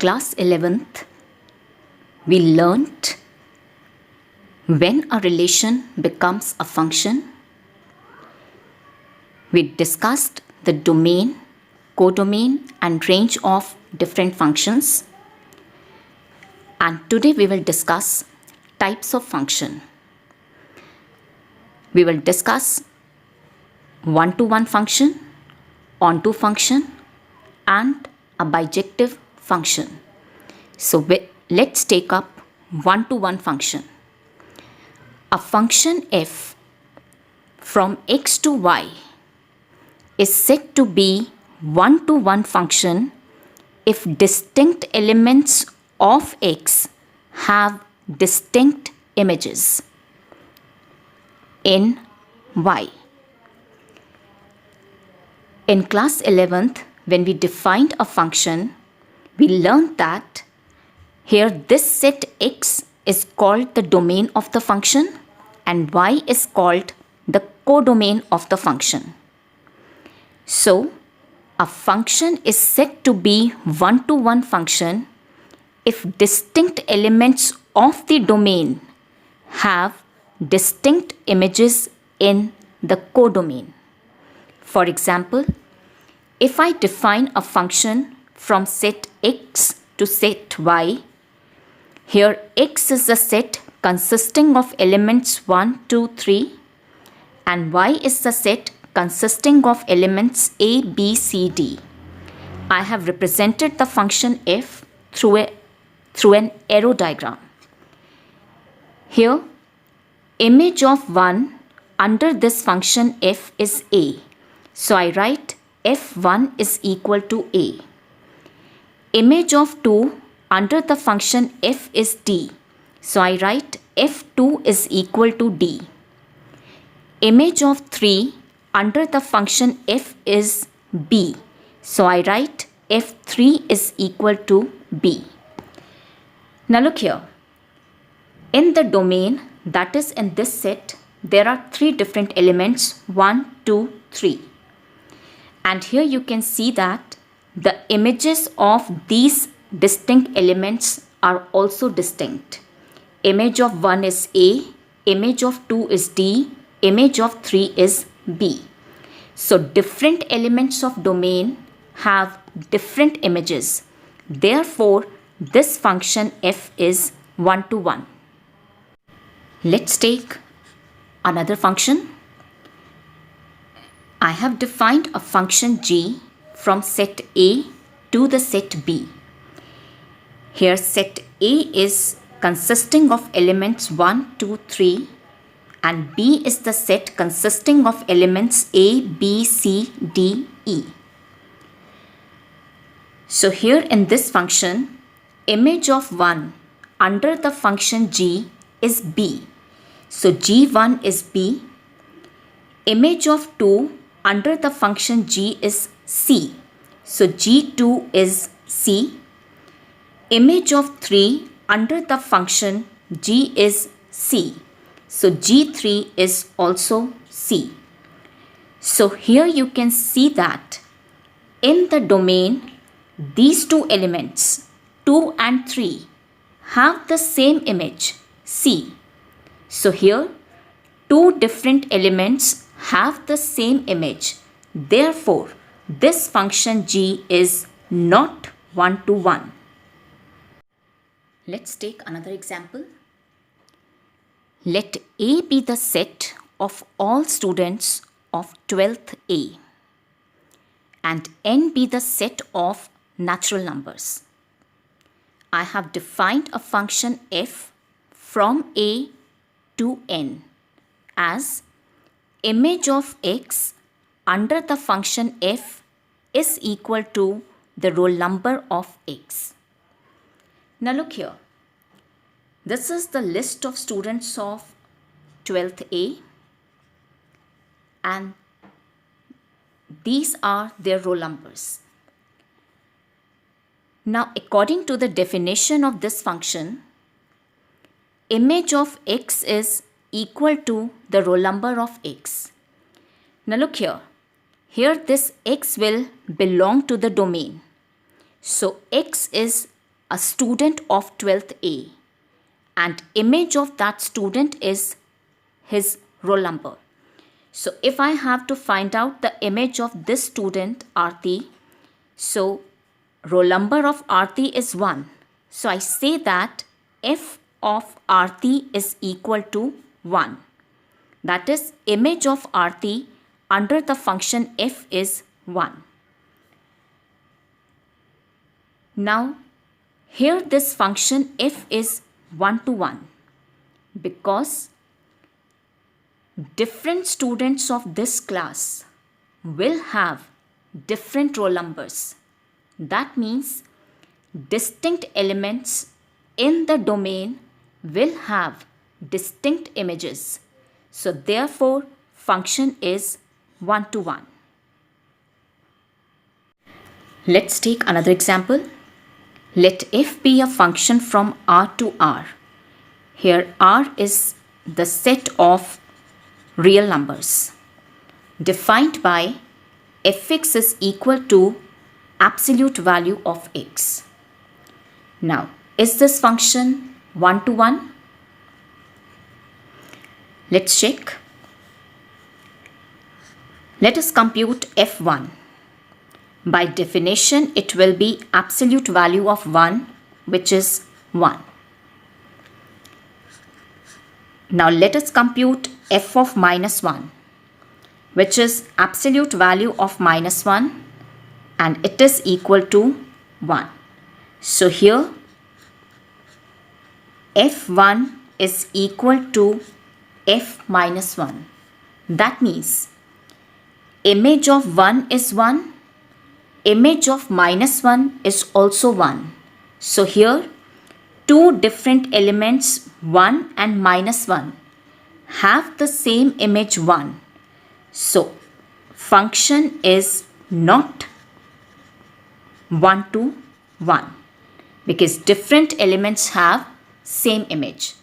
class 11th, we learnt when a relation becomes a function. We discussed the domain, codomain and range of different functions. And today we will discuss types of function. We will discuss one-to-one function, onto function and a bijective function. So let's take up one-to-one function. A function f from x to y is said to be one-to-one function if distinct elements of x have distinct images in y. In class 11th, when we defined a function, we learned that here this set x is called the domain of the function and y is called the codomain of the function. So, a function is said to be one-to-one function if distinct elements of the domain have distinct images in the codomain. For example, if I define a function from set x to set y, here x is a set consisting of elements 1, 2, 3 and y is the set consisting of elements a, b, c, d. I have represented the function f through an arrow diagram. Here, image of 1 under this function f is a. So I write f1 is equal to a. Image of 2 under the function f is d. So I write f2 is equal to d. Image of 3 under the function f is b. So I write f3 is equal to b. Now look here. In the domain, that is in this set, there are 3 different elements 1, 2, 3. And here you can see that the images of these distinct elements are also distinct. Image of 1 is A, image of 2 is D, image of 3 is B. So different elements of domain have different images. Therefore, this function f is one-to-one. Let's take another function. I have defined a function g from set A to the set B. Here set A is consisting of elements 1, 2, 3 and B is the set consisting of elements A, B, C, D, E. So here in this function, image of 1 under the function g is B. So g1 is B. Image of 2 under the function g is C. So g2 is C. Image of 3 under the function g is C. So g3 is also C. So here you can see that in the domain, these two elements 2 and 3 have the same image C. So here 2 different elements have the same image. Therefore, this function g is not one-to-one. Let's take another example. Let A be the set of all students of 12th A and n be the set of natural numbers. I have defined a function f from A to n as image of x under the function f is equal to the roll number of x. Now look here. This is the list of students of 12th A and these are their roll numbers. Now according to the definition of this function, image of x is equal to the roll number of x. Now look here. Here this x will belong to the domain. So x is a student of 12th A, and image of that student is his roll number. So if I have to find out the image of this student Aarti, so roll number of Aarti is 1. So I say that f of Aarti is equal to 1. That is, image of Aarti under the function f is 1. Now here this function f is 1 to 1 because different students of this class will have different roll numbers. That means distinct elements in the domain will have distinct images. So therefore function is 1 to 1. Let's take another example. Let f be a function from R to R. Here R is the set of real numbers defined by fx is equal to absolute value of x. Now, is this function 1 to 1? Let's check. Let us compute f1. By definition, it will be absolute value of 1, which is 1. Now let us compute f of minus 1, which is absolute value of minus 1, and it is equal to 1. So here f1 is equal to f minus 1. That means image of 1 is 1, image of minus 1 is also 1. So here two different elements 1 and minus 1 have the same image 1. So function is not 1 to 1 because different elements have same image.